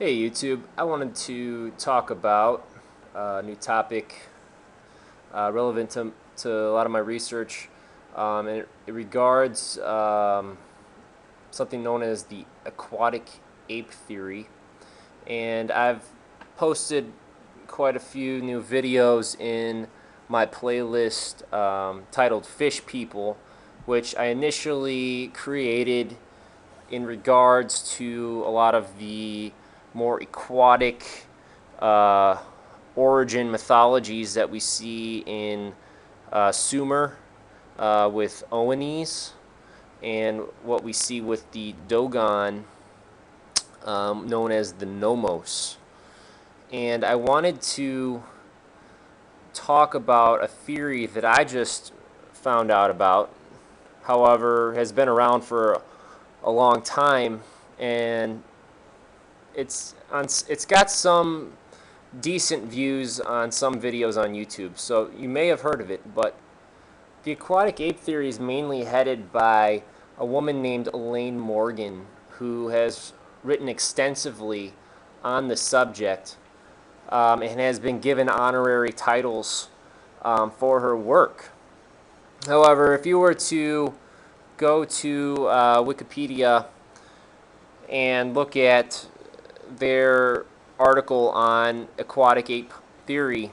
Hey YouTube, I wanted to talk about a new topic relevant to a lot of my research, and it regards something known as the aquatic ape theory. And I've posted quite a few new videos in my playlist titled Fish People, which I initially created in regards to a lot of the more aquatic origin mythologies that we see in Sumer with Oannes, and what we see with the Dogon, known as the Nomos. And I wanted to talk about a theory that I just found out about, however, has been around for a long time, and it's got some decent views on some videos on YouTube, so you may have heard of it. But the aquatic ape theory is mainly headed by a woman named Elaine Morgan, who has written extensively on the subject, and has been given honorary titles for her work. However, if you were to go to Wikipedia and look at their article on aquatic ape theory,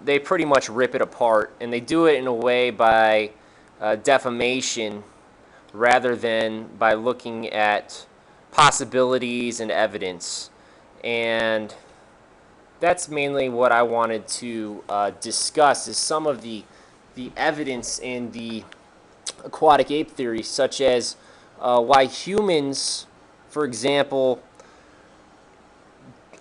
they pretty much rip it apart, and they do it in a way by defamation rather than by looking at possibilities and evidence. And that's mainly what I wanted to discuss, is some of the evidence in the aquatic ape theory, such as why humans, for example,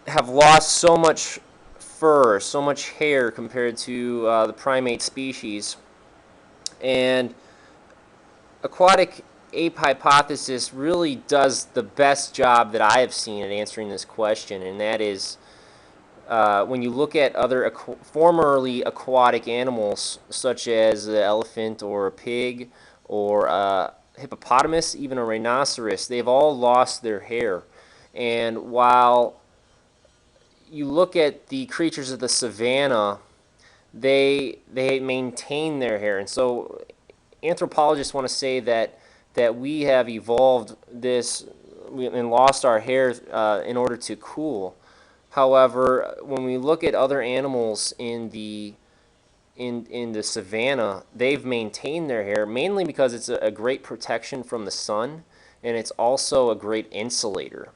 have lost so much fur, so much hair compared to the primate species. And aquatic ape hypothesis really does the best job that I have seen at answering this question, and that is when you look at other formerly aquatic animals, such as the elephant or a pig or a hippopotamus, even a rhinoceros, they've all lost their hair. And while you look at the creatures of the savannah, they maintain their hair. And so anthropologists want to say that we have evolved this and lost our hair in order to cool. However, when we look at other animals in the savannah, they've maintained their hair, mainly because it's a great protection from the sun, and it's also a great insulator.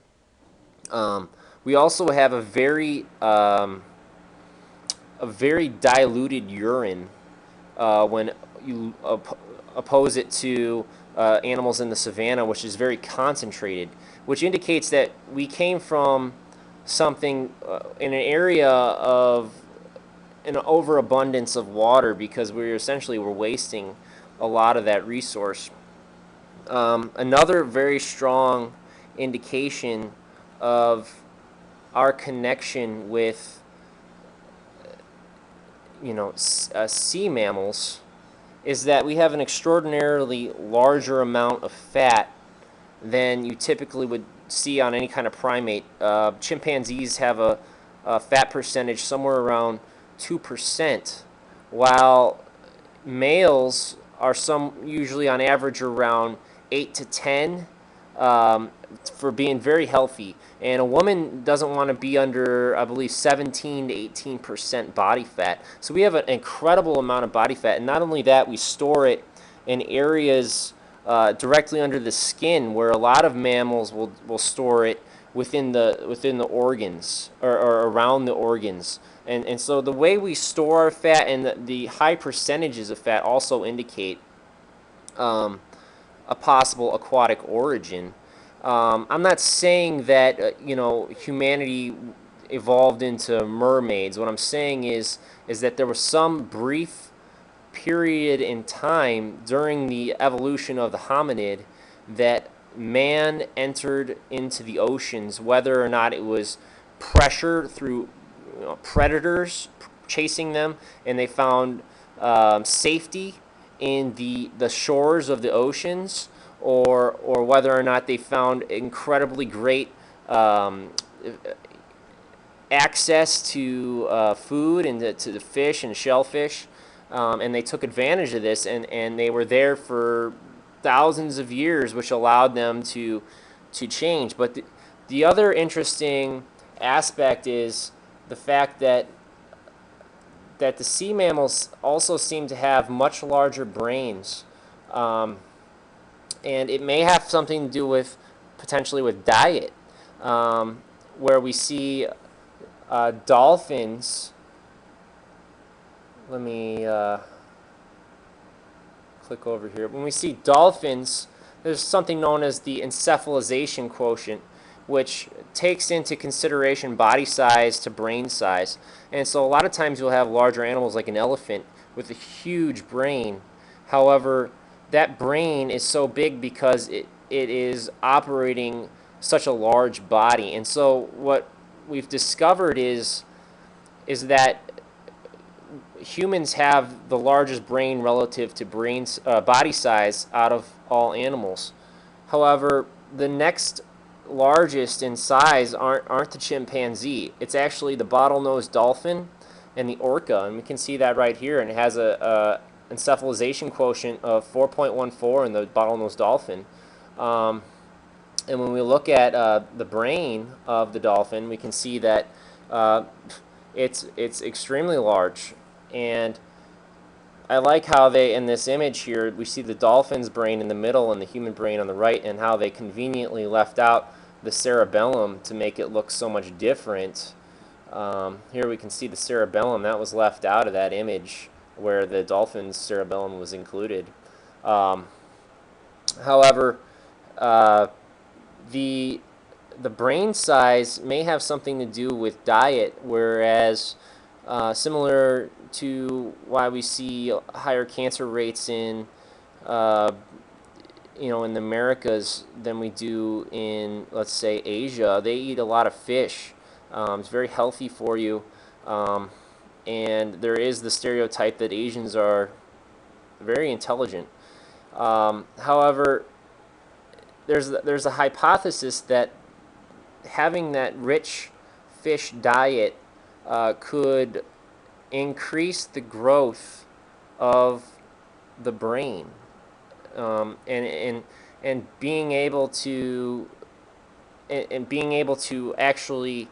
We also have a very diluted urine when you oppose it to animals in the savannah, which is very concentrated, which indicates that we came from something in an area of an overabundance of water, because we essentially were wasting a lot of that resource. Another very strong indication of our connection with sea mammals is that we have an extraordinarily larger amount of fat than you typically would see on any kind of primate. Chimpanzees have a fat percentage somewhere around 2%, while males are usually on average around 8 to 10 for being very healthy. And a woman doesn't want to be under, I believe, 17 to 18% body fat. So we have an incredible amount of body fat, and not only that, we store it in areas directly under the skin, where a lot of mammals will store it within the organs, or around the organs. And so the way we store our fat and the high percentages of fat also indicate a possible aquatic origin. I'm not saying that humanity evolved into mermaids. What I'm saying is that there was some brief period in time during the evolution of the hominid that man entered into the oceans, whether or not it was pressure through predators chasing them, and they found safety in the shores of the oceans, or whether or not they found incredibly great um, access to food and to the fish and shellfish, and they took advantage of this, and they were there for thousands of years, which allowed them to change. But the other interesting aspect is the fact that the sea mammals also seem to have much larger brains, um, and it may have something to do with potentially with diet, where we see dolphins. Let me click over here. When we see dolphins, there's something known as the encephalization quotient, which takes into consideration body size to brain size. And so a lot of times you'll have larger animals like an elephant with a huge brain. However, that brain is so big because it is operating such a large body. And so what we've discovered is that humans have the largest brain relative to body size out of all animals. However, the next largest in size aren't the chimpanzee. It's actually the bottlenose dolphin and the orca, and we can see that right here. And it has a encephalization quotient of 4.14 in the bottlenose dolphin. And when we look at the brain of the dolphin, we can see that it's extremely large. And I like how they, in this image here, we see the dolphin's brain in the middle and the human brain on the right, and how they conveniently left out the cerebellum to make it look so much different. Here we can see the cerebellum. That was left out of that image where the dolphin's cerebellum was included. However, the brain size may have something to do with diet, whereas similar to why we see higher cancer rates in in the Americas than we do in, let's say, Asia. They eat a lot of fish. It's very healthy for you, and there is the stereotype that Asians are very intelligent. However, there's a hypothesis that having that rich fish diet could increase the growth of the brain, and being able to actually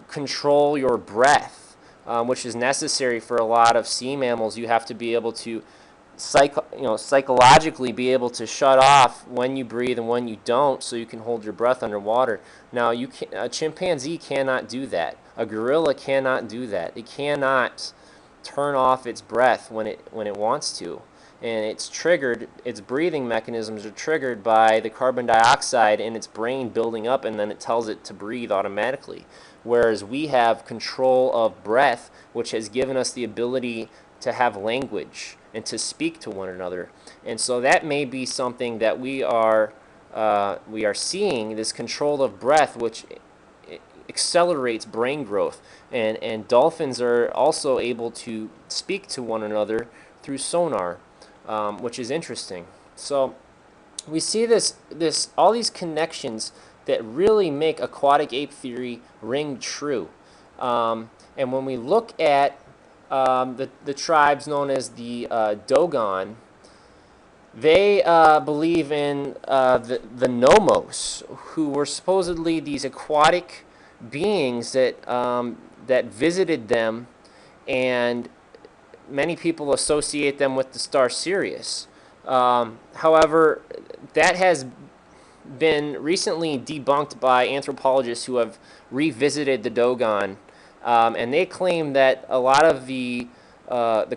control your breath, which is necessary for a lot of sea mammals. You have to be able to psychologically be able to shut off when you breathe and when you don't, so you can hold your breath underwater. Now, a chimpanzee cannot do that. A gorilla cannot do that. It cannot turn off its breath when it wants to, and its breathing mechanisms are triggered by the carbon dioxide in its brain building up, and then it tells it to breathe automatically. Whereas we have control of breath, which has given us the ability to have language and to speak to one another. And so that may be something that we are seeing, this control of breath, which accelerates brain growth. And dolphins are also able to speak to one another through sonar, which is interesting. So we see all these connections that really make aquatic ape theory ring true. And when we look at the tribes known as the Dogon, they believe in the Nomos, who were supposedly these aquatic beings that visited them, and many people associate them with the star Sirius. However, that has been recently debunked by anthropologists who have revisited the Dogon. And they claim that a lot of the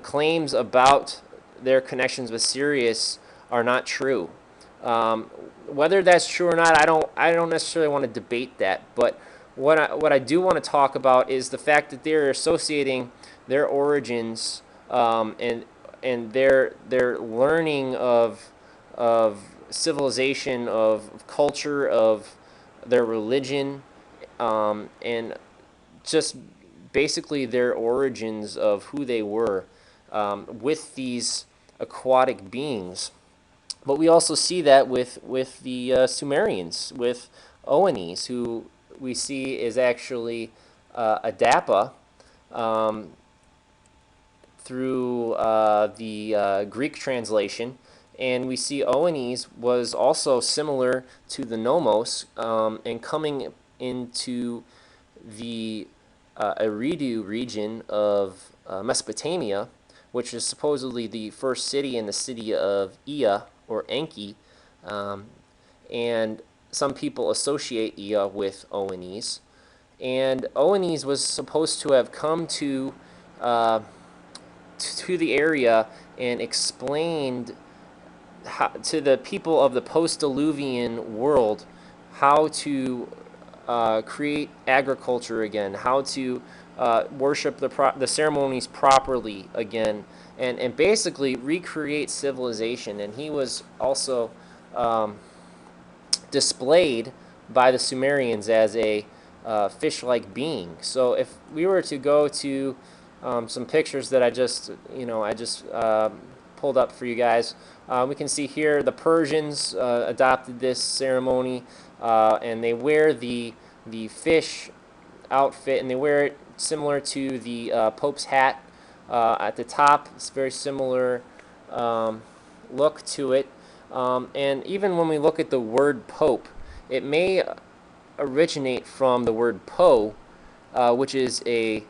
claims about their connections with Sirius are not true. Whether that's true or not, I don't necessarily want to debate that. But what I do want to talk about is the fact that they're associating their origins and their learning of civilization, of culture, of their religion, and just basically their origins of who they were with these aquatic beings. But we also see that with the Sumerians, with Oannes, who we see is actually Adapa, um, through the Greek translation. And we see Oannes was also similar to the Nomos, and coming into the Eridu region of Mesopotamia, which is supposedly the first city in the city of Ea or Enki. Um, and some people associate Ea with Oannes. And Oannes was supposed to have come uh, to the area and explained how, to the people of the post-Diluvian world how to create agriculture again, how to worship the ceremonies properly again, and basically recreate civilization. And he was also um, displayed by the Sumerians as a fish-like being. So if we were to go to some pictures that I just pulled up for you guys, we can see here the Persians adopted this ceremony, and they wear the fish outfit, and they wear it similar to the Pope's hat at the top. It's very similar look to it. And even when we look at the word Pope, it may originate from the word Po, which is a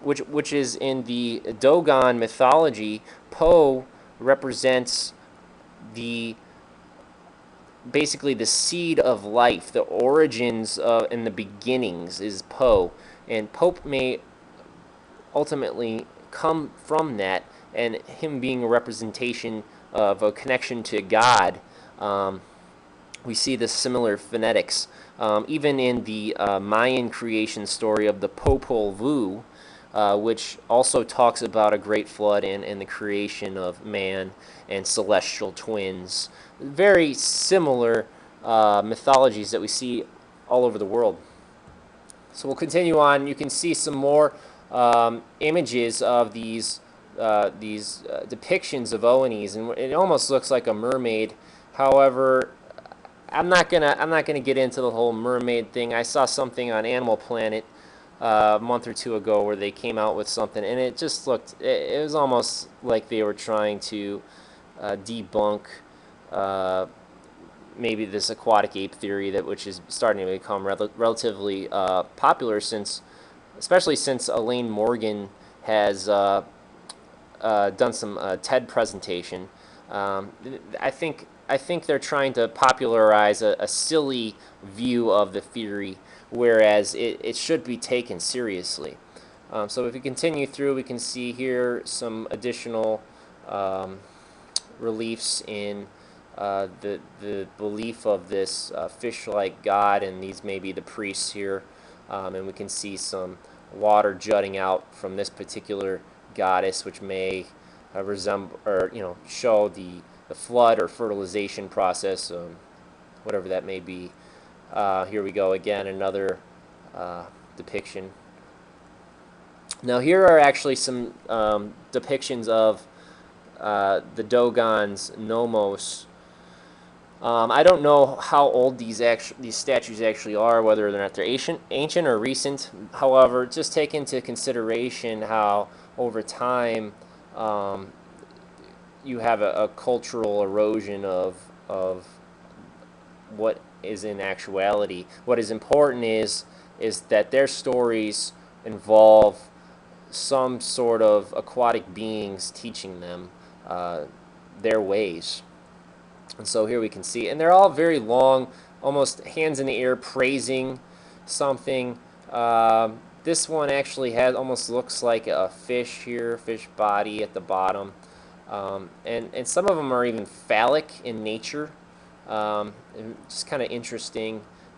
which is in the Dogon mythology. Po represents the basically the seed of life, the origins and the beginnings is Po, and Pope may ultimately come from that, and him being a representation of a connection to God. We see this similar phonetics. Even in the Mayan creation story of the Popol Vuh, which also talks about a great flood and the creation of man and celestial twins. Very similar mythologies that we see all over the world. So we'll continue on. You can see some more images of these depictions of Oannes, and it almost looks like a mermaid. However, I'm not gonna get into the whole mermaid thing. I saw something on Animal Planet a month or two ago where they came out with something, and it just looked. It was almost like they were trying to debunk maybe this aquatic ape theory which is starting to become relatively popular especially since Elaine Morgan has done some TED presentation. Um, I think they're trying to popularize a silly view of the theory, whereas it should be taken seriously. So if we continue through, we can see here some additional reliefs in the belief of this fish-like god, and these may be the priests here, and we can see some water jutting out from this particular goddess, which may resemble or show the flood or fertilization process, whatever that may be. Here we go again, another depiction. Now here are actually some depictions of the Dogon's Nomos. I don't know how old these statues actually are, whether or not they're ancient or recent. However, just take into consideration how over time you have a cultural erosion of what is in actuality. What is important is that their stories involve some sort of aquatic beings teaching them their ways. And so here we can see, and they're all very long, almost hands in the air, praising something. This one actually almost looks like a fish here, fish body at the bottom. And some of them are even phallic in nature. It's kind of interesting.